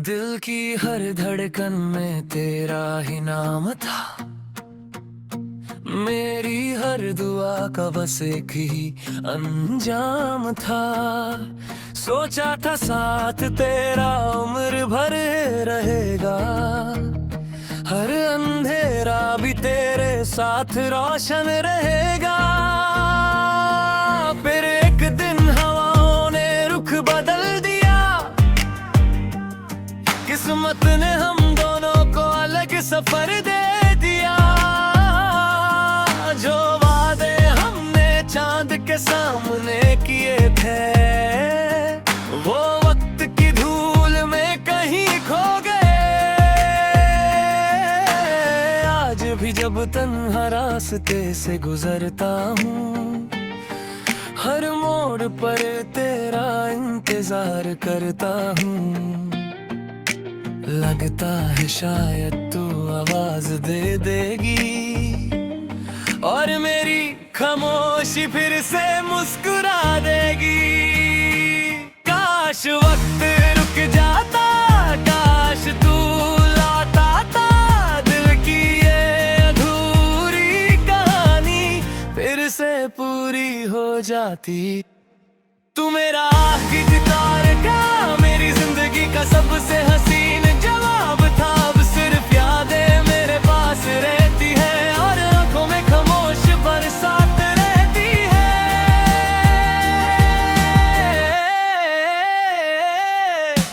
दिल की हर धड़कन में तेरा ही नाम था। मेरी हर दुआ का बस एक ही अंजाम था। सोचा था साथ तेरा उम्र भर रहेगा, हर अंधेरा भी तेरे साथ रोशन रहेगा। फिर एक दिन हवाओं ने रुख बदल दिया, किस्मत ने हम दोनों को अलग सफर दे दिया। जो वादे हमने चांद के सामने किए थे, वो वक्त की धूल में कहीं खो गए। आज भी जब तन्हा रास्ते से गुजरता हूँ, हर मोड़ पर तेरा इंतजार करता हूँ। लगता है शायद तू आवाज दे देगी और मेरी खामोशी फिर से मुस्कुरा देगी। काश वक्त रुक जाता, काश तू लौटा ता, दिल की ये अधूरी कहानी फिर से पूरी हो जाती। तू मेरा आखिरी तारका, मेरी जिंदगी का सबसे हसीन जवाब था। अब सिर्फ यादें मेरे पास रहती है और आंखों में खामोश बरसात रहती है।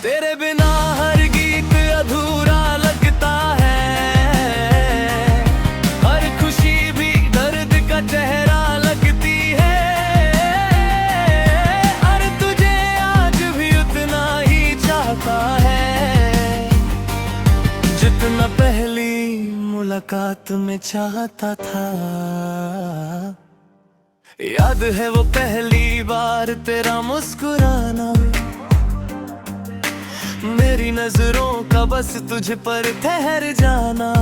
तेरे बिना हर गीत अधूरा लगता है, हर खुशी भी दर्द का चेहरा लगती है। और तुझे आज भी उतना ही चाहता है जितना पहली मुलाकात में चाहता था। याद है वो पहली बार तेरा मुस्कुराना, मेरी नजरों का बस तुझ पर ठहर जाना।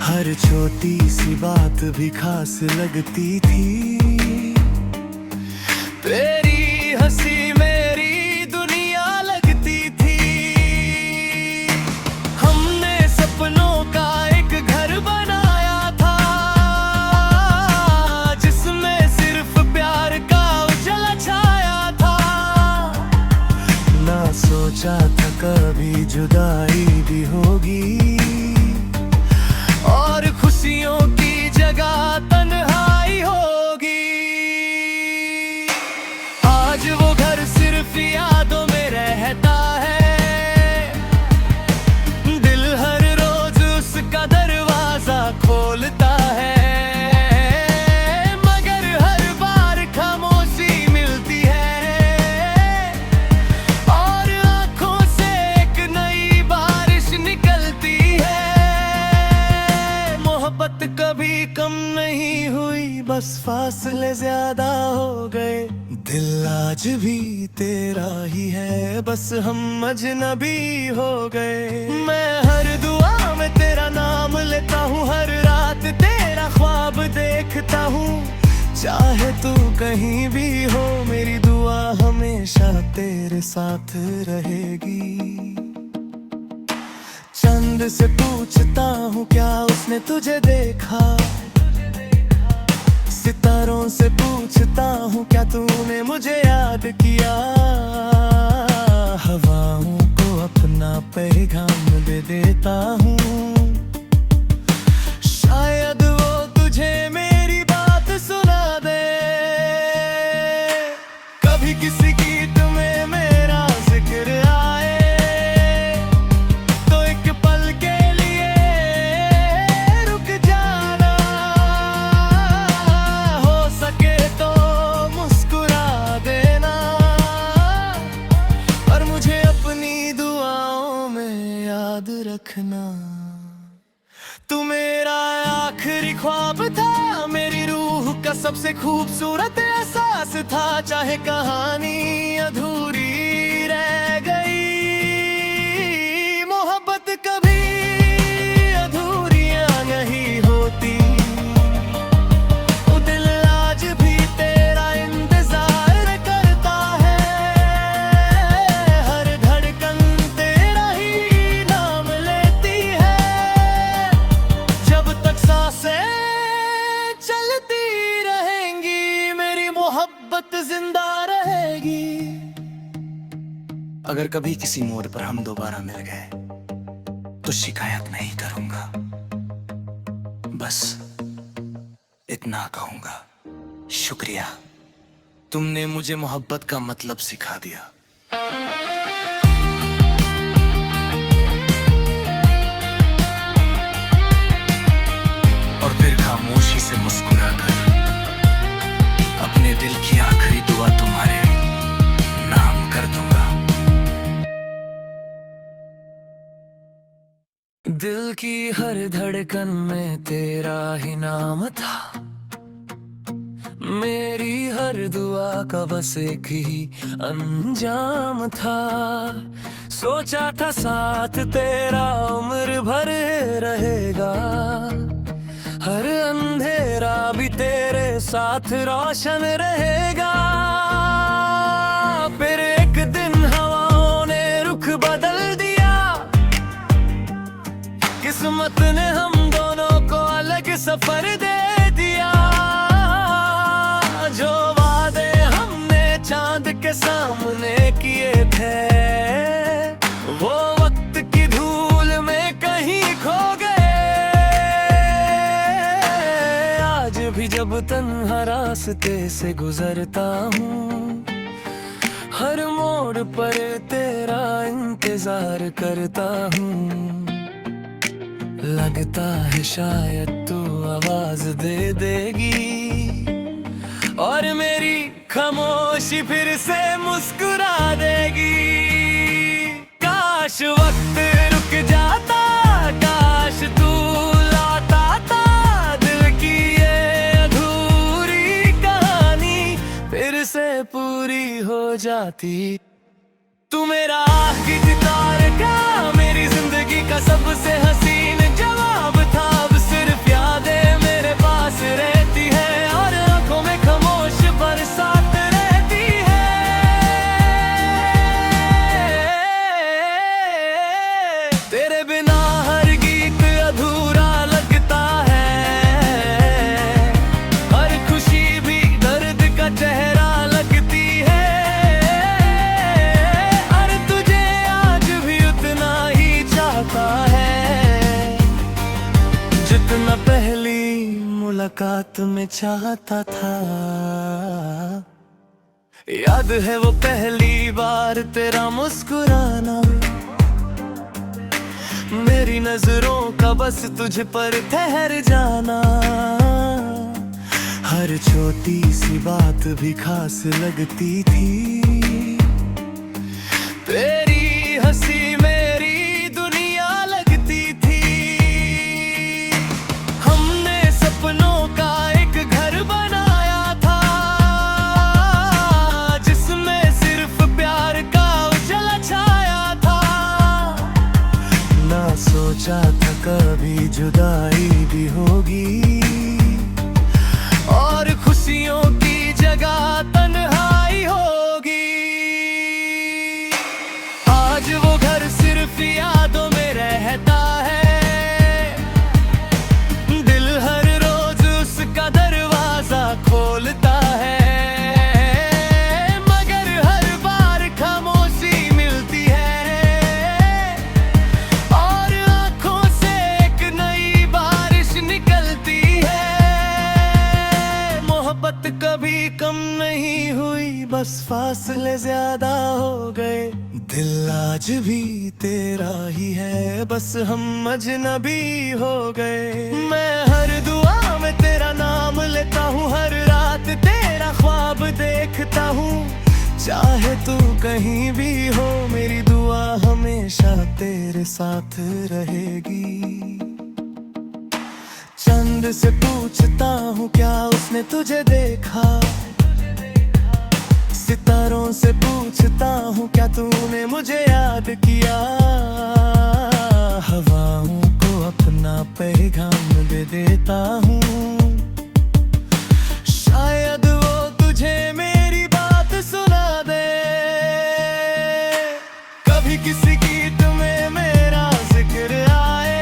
हर छोटी सी बात भी खास लगती थी, तेरी हंसी मेरी दुनिया लगती थी। हमने सपनों का एक घर बनाया था, जिसमें सिर्फ प्यार का उजाला छाया था। ना सोचा था कभी जुदाई भी होगी और खुशियों की जगह तन्हाई होगी। आज वो घर सिर्फ यादों में रहता है, दिल हर रोज उसका दरवाजा खोलता है। मगर हर बार खामोशी मिलती है और आंखों से एक नई बारिश निकलती है। मोहब्बत कभी कम नहीं हुई, बस फासले ज्यादा हो गए। दिल आज भी तेरा ही है, बस हम अजनबी हो गए। मैं हर दुआ में तेरा नाम लेता हूँ, हर रात तेरा ख्वाब देखता हूँ। चाहे तू कहीं भी हो, मेरी दुआ हमेशा तेरे साथ रहेगी। चंद से पूछता हूँ क्या उसने तुझे देखा, सितारों से पूछता हूँ क्या तूने मुझे याद किया। हवाओं को अपना पैगाम दे देता हूँ, शायद वो तुझे मेरी बात सुना दे। कभी किसी गीत में मेरा जिक्र आए तो एक पल के लिए रुक जाना। हो सके तो मुस्कुरा देना, और मुझे अपनी दुआओं में याद रखना। तू मेरा आखिरी ख्वाब था, मेरी रूह का सबसे खूबसूरत एहसास था। चाहे कहानी अधूरी रह गई, मोहब्बत कभी अधूरियां नहीं होती। दिल आज भी तेरा इंतजार करता है, हर धड़कन अगर कभी किसी मोड़ पर हम दोबारा मिल गए तो शिकायत नहीं करूंगा, बस इतना कहूंगा, शुक्रिया, तुमने मुझे मोहब्बत का मतलब सिखा दिया। और फिर खामोशी से मुस्कुराकर अपने दिल की आखिरी दुआ तुम्हारे नाम कर दूंगा। दिल की हर धड़कन में तेरा ही नाम था, मेरी हर दुआ का बस एक ही अंजाम था। सोचा था साथ तेरा उम्र भर रहेगा, हर अंधेरा भी तेरे साथ रोशन रहेगा। फिर एक दिन हवाओं ने रुख बदल दिया, किस्मत ने हम दोनों को अलग सफर दे दिया। जो वादे हमने चांद के सामने किए थे, वो वक्त की धूल में कहीं खो गए। आज भी जब तन्हा रास्ते से गुजरता हूँ, हर मोड़ पर तेरा इंतजार करता हूँ। लगता है शायद तू आवाज दे देगी और मेरी खामोशी फिर से मुस्कुरा देगी। काश वक्त रुक जाता, काश तू लाता था, दिल की ये अधूरी कहानी फिर से पूरी हो जाती। तू मेरा आखिरी तार का, मेरी जिंदगी का सबसे हसीन जवाब था। अब सिर्फ यादें मेरे पास रहती है और आंखों में खामोश बरसात रहती है। तेरे बिना हर गीत अधूरा लगता है, हर खुशी भी दर्द का चेहरा लगती है। जितना पहली मुलाकात में चाहता था। याद है वो पहली बार तेरा मुस्कुराना, मेरी नजरों का बस तुझ पर ठहर जाना। हर छोटी सी बात भी खास लगती थी, तेरी हंसी मेरी दुनिया लगती थी। हमने सपनों का एक घर बनाया था, जिसमें सिर्फ प्यार का उजाला छाया था। ना सोचा था कभी जुदाई भी होगी और खुशियों की जगह तन्हाई होगी। आज वो घर सिर्फ यादों में रहता है, दिल हर रोज उसका दरवाजा खोलता है। मगर हर बार खामोशी मिलती है और आंखों से एक नई बारिश निकलती है। मोहब्बत कभी कम नहीं हुई, बस फासले ज्यादा हो गए। दिल आज भी तेरा ही है, बस हम अजनबी हो गए। मैं हर दुआ में तेरा नाम लेता हूँ, हर रात तेरा ख्वाब देखता हूँ। चाहे तू कहीं भी हो, मेरी दुआ हमेशा तेरे साथ रहेगी। चंद से पूछता हूँ क्या उसने तुझे देखा, सितारों से पूछता हूँ क्या तूने मुझे याद किया। हवाओं को अपना पैगाम दे देता हूँ, शायद वो तुझे मेरी बात सुना दे। कभी किसी गीत में मेरा जिक्र आए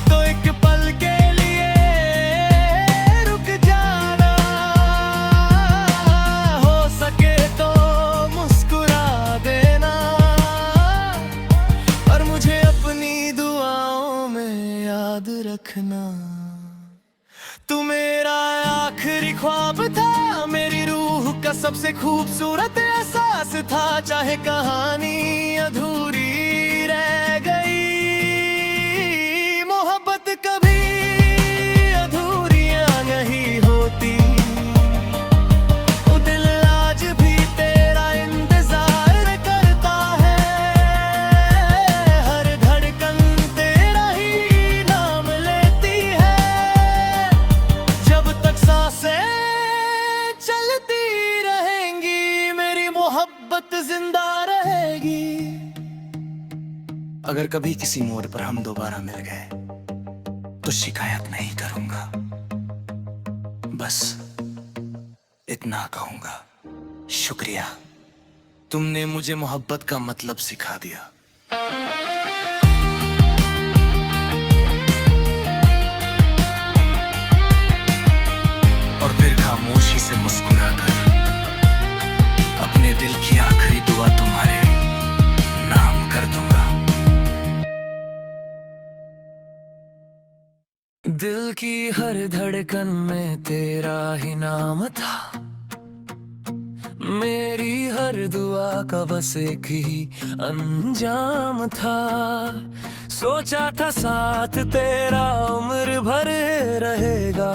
तो एक पल के लिए रुक जाना। हो सके तो मुस्कुरा दे, सबसे खूबसूरत एहसास था, चाहे कहानी अधूरी रह गई। मोहब्बत कभी अधूरियां नहीं होती, दिल आज भी तेरा इंतजार करता है। हर धड़कन तेरा ही नाम लेती है, जब तक सांसें चलती रहेंगी मेरी मोहब्बत जिंदा रहेगी। अगर कभी किसी मोड़ पर हम दोबारा मिल गए तो शिकायत नहीं करूंगा, बस इतना कहूंगा, शुक्रिया, तुमने मुझे मोहब्बत का मतलब सिखा दिया। और फिर खामोशी से मुस्कुराकर अपने दिल की आखिरी दुआ तुम्हारे नाम कर दूंगा। दिल की हर धड़कन में तेरा ही नाम था, मेरी हर दुआ का बस एक ही अंजाम था। सोचा था साथ तेरा उम्र भर रहेगा,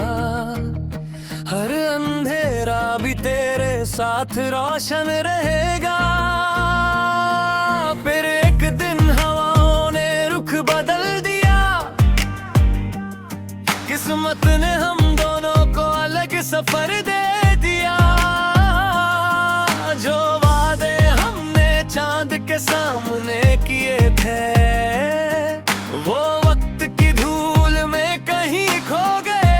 हर अंधेरा भी तेरे साथ रोशन रहेगा। फिर एक दिन हवाओं ने रुख बदल दिया, किस्मत ने हम दोनों को अलग सफर दे दिया। जो वादे हमने चांद के सामने किए थे, वो वक्त की धूल में कहीं खो गए।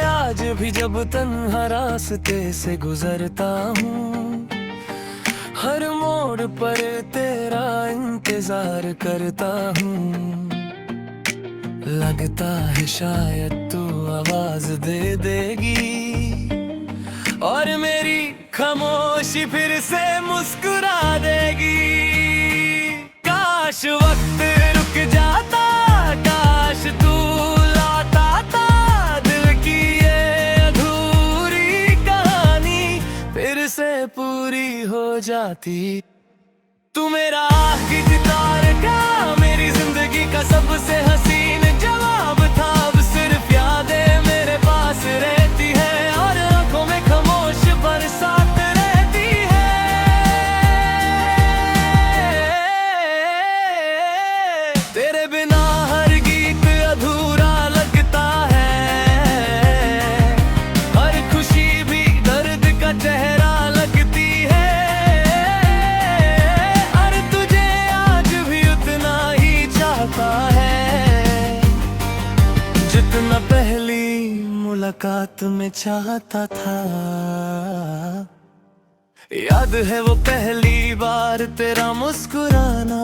आज भी जब तन्हा रास्ते से गुजरता हूँ, हर मोड़ पर तेरा इंतजार करता हूँ। लगता है शायद तू आवाज दे देगी और मेरी खामोशी फिर से मुस्कुरा देगी। काश वक्त रुक जाता, काश तू लौट आता, दिल की ये अधूरी कहानी फिर से पूरी हो जाती। तू मेरा आखिरी तार का, मेरी जिंदगी का सबसे हसीन जवाब था। अब सिर्फ यादें मेरे पास रहती है और आंखों में खामोश बरसात रहती है। तेरे बिना हर गीत अधूरा लगता है, हर खुशी भी दर्द का चेहरा लगती है। और तुझे आज भी उतना ही चाहता है जितना पहली मुलाकात में चाहता था। याद है वो पहली बार तेरा मुस्कुराना,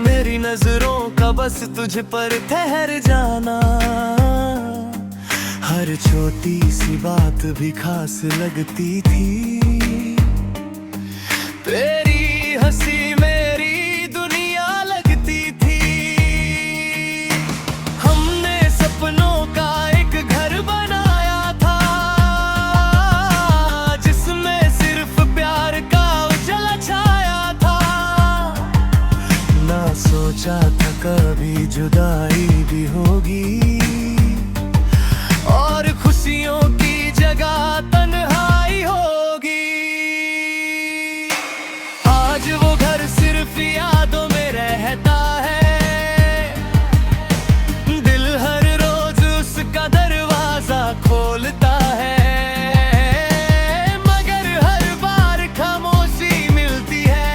मेरी नजरों का बस तुझ पर ठहर जाना। हर छोटी सी बात भी खास लगती थी, तेरी हंसी मेरी दुनिया लगती थी। हमने सपनों का एक घर बनाया था, जिसमें सिर्फ प्यार का उजाला छाया था। ना सोचा था कभी जुदाई भी होगी और खुशियों की जगह तन्हाई होगी। आज वो घर सिर्फ यादों में रहता है, दिल हर रोज उसका दरवाजा खोलता है। मगर हर बार खामोशी मिलती है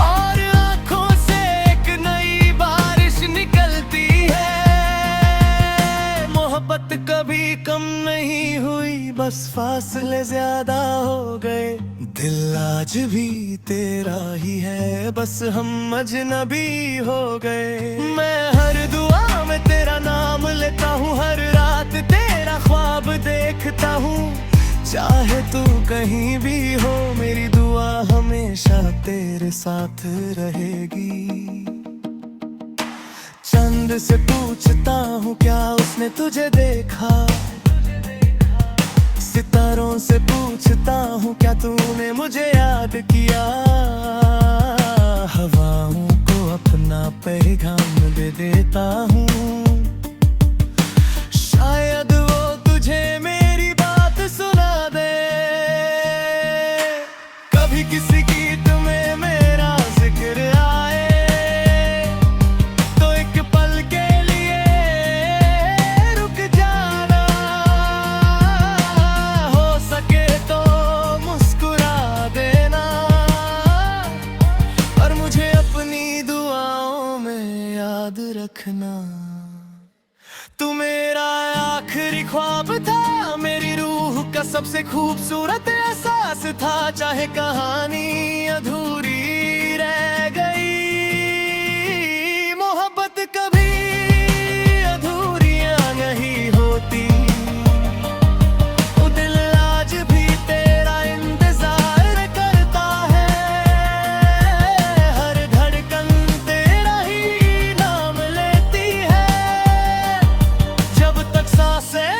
और आंखों से एक नई बारिश निकलती है। मोहब्बत कभी कम नहीं हुई, बस फासले ज्यादा हो गए। दिल आज भी तेरा ही है, बस हम अजनबी हो गए। मैं हर दुआ में तेरा नाम लेता हूँ, हर रात तेरा ख्वाब देखता हूँ। चाहे तू कहीं भी हो, मेरी दुआ हमेशा तेरे साथ रहेगी। चंद से पूछता हूँ क्या उसने तुझे देखा, सितारों से पूछता हूँ क्या तूने मुझे याद किया। हवाओं को अपना पैगाम दे देता हूँ, शायद वो तुझे मेरी बात सुना दे। कभी किसी गीत में मेरा जिक्र आए तो एक पल के लिए रुक जाना, हो सके तो मुस्कुरा देना, और मुझे अपनी दुआओं में याद रखना। तू मेरा आखिरी ख्वाब था, मेरी रूह का सबसे खूबसूरत एहसास था। चाहे कहानी अधूरी रह गई, मोहब्बत कभी अधूरियां नहीं होती। वो दिल आज भी तेरा इंतजार करता है, हर धड़कन तेरा ही नाम लेती है। जब तक सांसें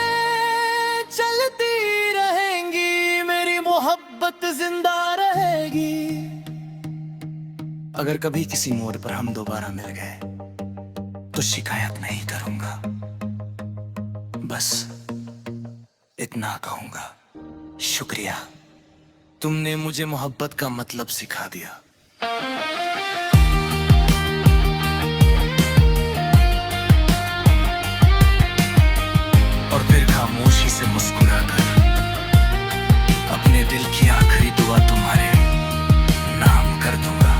चलती रहेंगी मेरी मोहब्बत जिंदा रहेगी। अगर कभी किसी मोड़ पर हम दोबारा मिल गए तो शिकायत नहीं करूंगा, बस इतना कहूंगा, शुक्रिया, तुमने मुझे मोहब्बत का मतलब सिखा दिया। और फिर खामोशी से मुस्कुराकर अपने दिल की आखिरी दुआ तुम्हारे नाम कर दूंगा।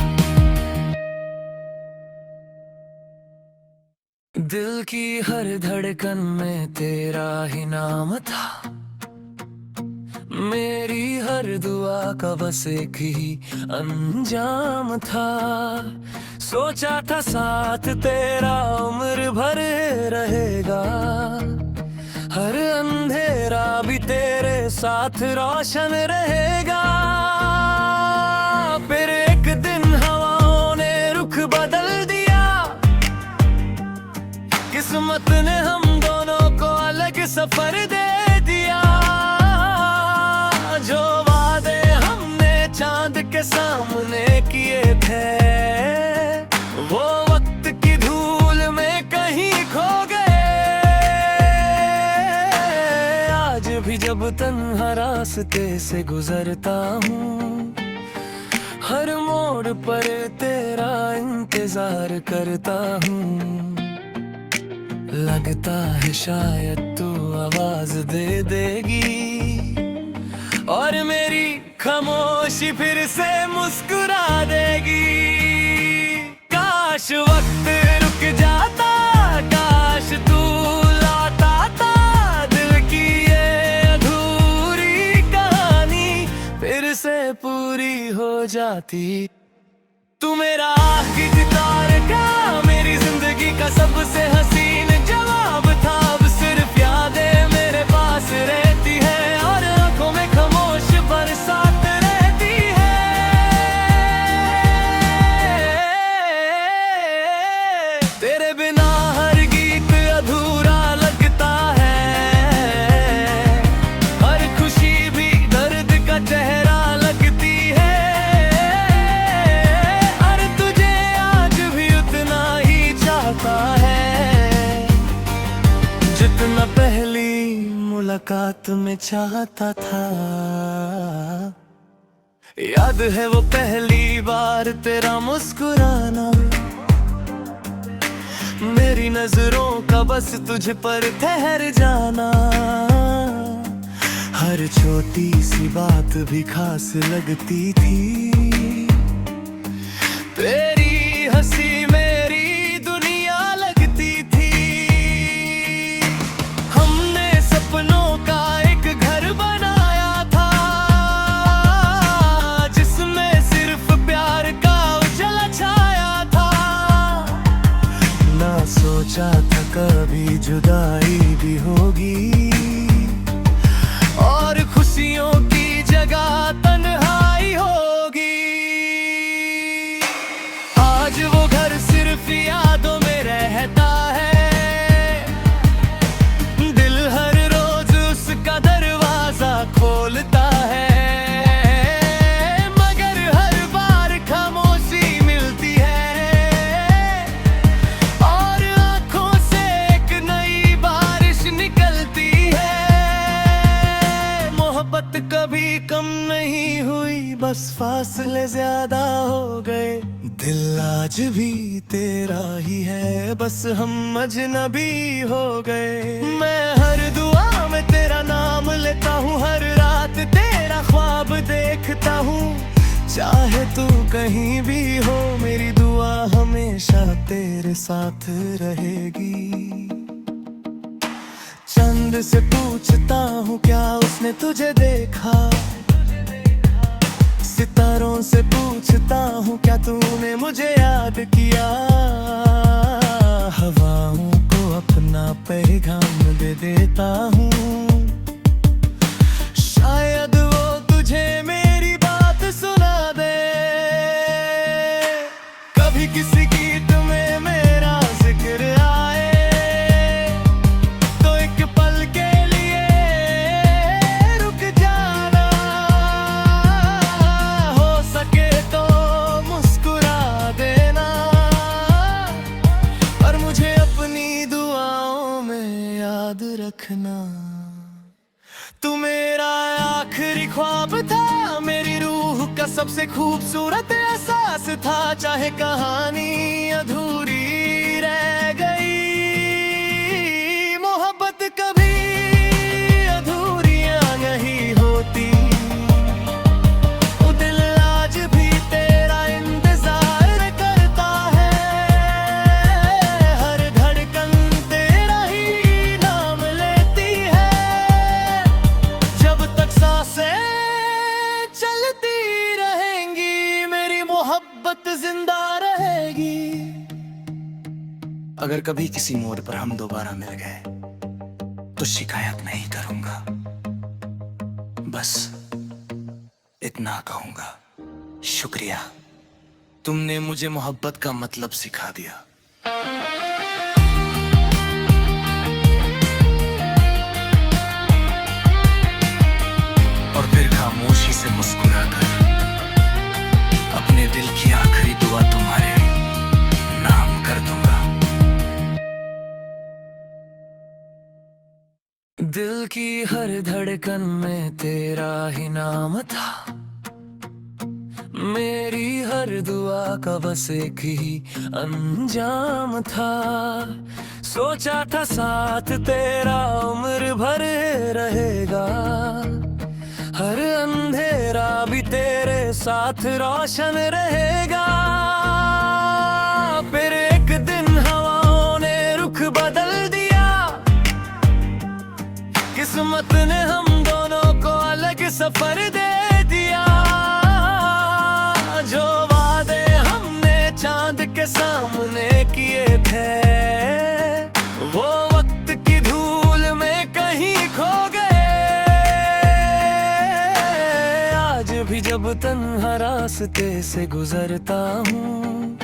दिल की हर धड़कन में तेरा ही नाम था, मेरी हर दुआ का बस एक ही अंजाम था। सोचा था साथ तेरा उम्र भर रहेगा, हर अंधेरा भी तेरे साथ रोशन रहेगा। फिर एक दिन हवाओं ने रुख बदल दिया, किस्मत ने हम दोनों को अलग सफर दे दिया। जो वादे हमने चांद के सामने किए थे, वो वक्त की धूल में कहीं खो गए। आज भी जब तन्हा रास्ते से गुजरता हूँ, हर मोड़ पर तेरा इंतजार करता हूँ। लगता है शायद तू आवाज दे देगी और मेरी खामोशी फिर से मुस्कुरा देगी। काश वक्त रुक जाता, काश तू लाता था, दिल की ये अधूरी कहानी फिर से पूरी हो जाती। तू मेरा आखिरी तारका, मेरी जिंदगी का सबसे हसीन जवाब था। अब सिर्फ यादें मेरे पास रहती है और आंखों में खामोश बरसात रहती है। तेरे बिना हर गीत अधूरा लगता है, हर खुशी भी दर्द का चेहरा लगती है। और तुझे आज भी उतना ही चाहता है जितना पहली मुलाकात में चाहता था। याद है वो पहली बार तेरा मुस्कुराना, मेरी नजरों का बस तुझ पर ठहर जाना। हर छोटी सी बात भी खास लगती थी, तेरी हंसी मेरी दुनिया लगती थी। हमने सपनों का एक घर बनाया था, जिसमें सिर्फ प्यार का उजाला छाया था। ना सोचा था कभी जुदाई भी होगी और खुशियों की जगह तन्हाई होगी। कम नहीं हुई, बस फासले ज्यादा हो गए। दिल आज भी तेरा ही है, बस हम अजनबी हो गए। मैं हर दुआ में तेरा नाम लेता हूँ, हर रात तेरा ख्वाब देखता हूँ। चाहे तू कहीं भी हो, मेरी दुआ हमेशा तेरे साथ रहेगी। चंद से पूछता हूँ क्या उसने तुझे देखा, सितारों से पूछता हूँ क्या तूने मुझे याद किया। हवाओं को अपना पैगाम दे देता हूँ, शायद वो तुझे मेरी बात सुना दे। कभी किसी गीत में मेरा जिक्र आए तो एक पल के लिए रुक जाना। हो सके तो मुस्कुरा देना, पर मुझे अपनी दुआओं में याद रखना। तू मेरा आखिरी ख्वाब था, मेरी रूह का सबसे खूबसूरत एहसास था। चाहे कहानी अधूरी रह गई, मोहब्बत कभी अधूरियां नहीं होती। दिल आज भी तेरा इंतजार करता है, हर धड़कन तेरा ही नाम लेती है। जब तक सांसें चलती रहेंगी, मेरी मोहब्बत जिंदा रहेगी। अगर कभी किसी मोड़ पर हम दोबारा मिल गए तो शिकायत नहीं करूंगा, बस इतना कहूंगा, शुक्रिया, तुमने मुझे मोहब्बत का मतलब सिखा दिया। और फिर खामोशी से मुस्कुराकर अपने दिल की आखिरी दुआ तुम्हारे नाम कर दूंगा। दिल की हर धड़कन में तेरा ही नाम था, मेरी हर दुआ का बस एक ही अंजाम था। सोचा था साथ तेरा उम्र भर रहेगा, हर अंधेरा भी तेरे साथ रोशन रहेगा। फिर एक दिन हवाओं ने रुख बदल दिया, किस्मत ने हम दोनों को अलग सफर दे दिया। जो वादे हमने चांद के सामने किए थे, वो वक्त की धूल में कहीं खो गए। आज भी जब तन्हा रास्ते से गुजरता हूँ,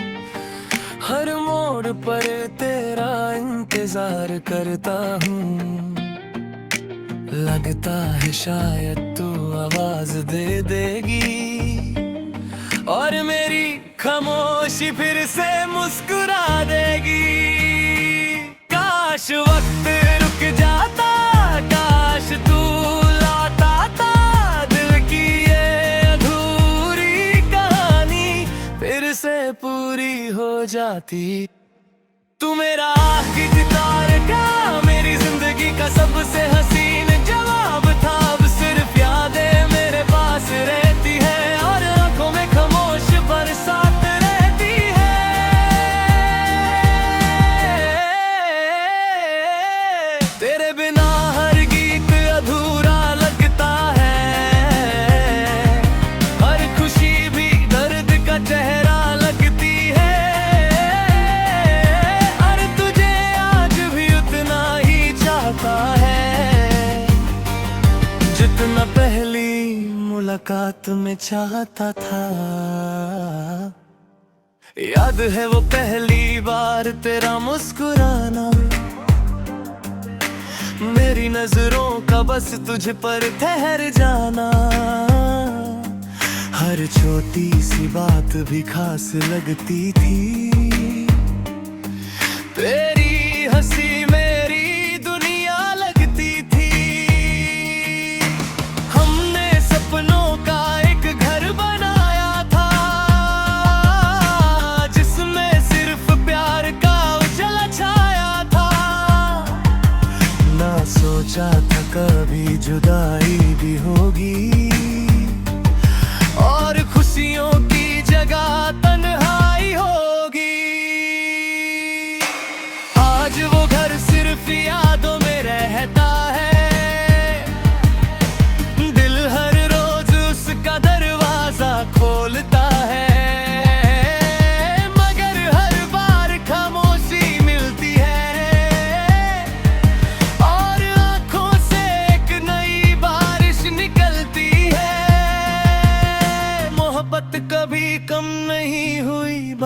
हर मोड़ पर तेरा इंतजार करता हूँ। लगता है शायद तू आवाज दे देगी और मेरी खामोशी फिर से मुस्कुरा देगी। काश वक्त रुक जाता, काश तू लौटा था, दिल की ये अधूरी कहानी फिर से पूरी हो जाती। तू मेरा आखिरी तारका, मेरी जिंदगी का सबसे हसीन जवाब था। अब सिर्फ यादें मेरे पास रहती है और आंखों में खामोश बरसात रहती है। तेरे बिना हर गीत अधूरा लगता है, हर खुशी भी दर्द का चेहरा लगती है। जितना पहली मुलाकात में चाहता था। याद है वो पहली बार तेरा मुस्कुराना, मेरी नजरों का बस तुझ पर ठहर जाना। हर छोटी सी बात भी खास लगती थी, तेरी हंसी मेरी दुनिया लगती थी। हमने सपने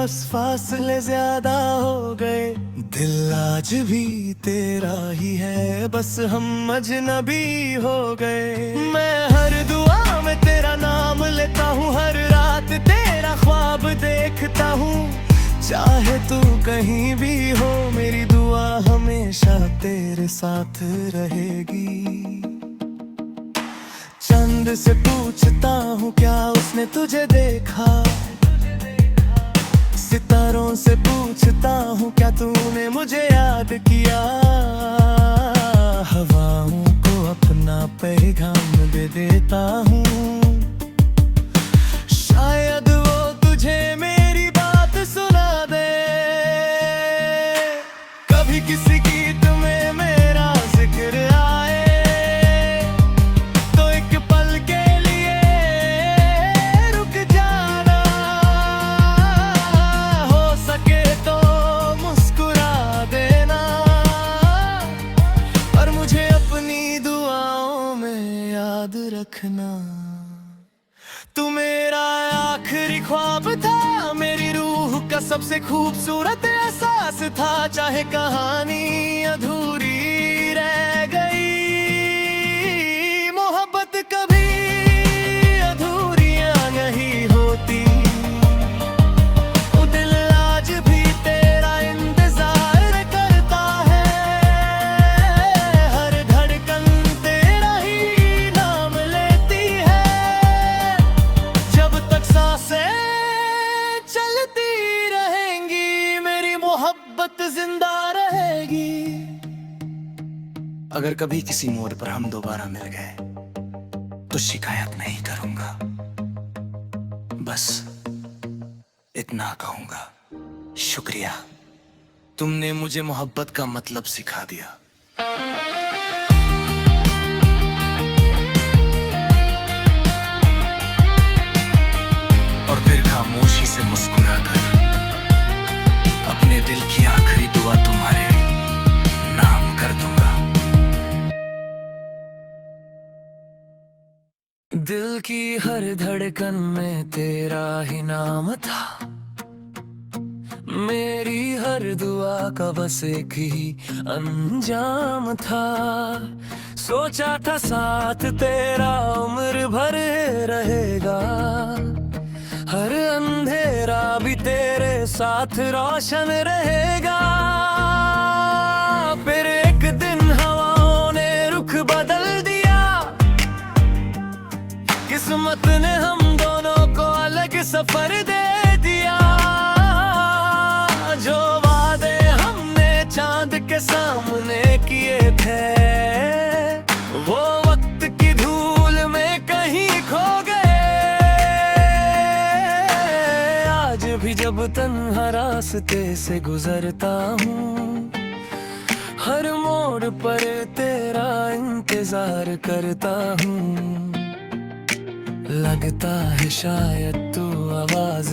बस फासले ज्यादा हो गए, दिल आज भी तेरा ही है, बस हम अजनबी हो गए। मैं हर दुआ में तेरा नाम लेता हूँ, हर रात तेरा ख्वाब देखता हूँ। चाहे तू कहीं भी हो, मेरी दुआ हमेशा तेरे साथ रहेगी। चंद से पूछता हूँ क्या उसने तुझे देखा, सितारों से पूछता हूँ क्या तूने मुझे याद किया। हवाओं को अपना पैगाम दे देता हूँ, शायद वो तुझे मेरी बात सुना दे। कभी किसी गीत में मेरा जिक्र आए तो एक पल के लिए रुक जाना, हो सके तो मुस्कुरा देना, और मुझे अपनी दुआओं में याद रखना। तू मेरा आखिरी ख्वाब था, मेरी रूह का सबसे खूबसूरत एहसास था। चाहे कहानी अधूरी रह गई, मोहब्बत कभी अधूरियां नहीं होती। वो दिल आज भी तेरा इंतजार करता है, हर धड़कन तेरा ही नाम लेती है। जब तक सांसें चलती रहेंगी, मेरी मोहब्बत जिंदा रहेगी। अगर कभी किसी मोड़ पर हम दोबारा मिल गए तो शिकायत नहीं करूंगा, बस इतना कहूंगा, शुक्रिया, तुमने मुझे मोहब्बत का मतलब सिखा दिया। और फिर खामोशी से मुस्कुराकर अपने दिल की आखिरी दुआ तुम्हारे नाम कर दूंगा। दिल की हर धड़कन में तेरा ही नाम था, मेरी हर दुआ का बस एक ही अंजाम था। सोचा था साथ तेरा उम्र भर रहेगा, हर अंधेरा भी तेरे साथ रोशन रहेगा। फिर एक दिन हवाओं ने रुख बदल दिया, किस्मत ने हम दोनों को अलग सफर दे दिया। जो वादे हमने चांद के सामने किए थे, वो वक्त की धूल में कहीं खो गए। आज भी जब तन्हा रास्ते से गुजरता हूँ, हर मोड़ पर तेरा इंतजार करता हूँ। लगता है शायद तू आवाज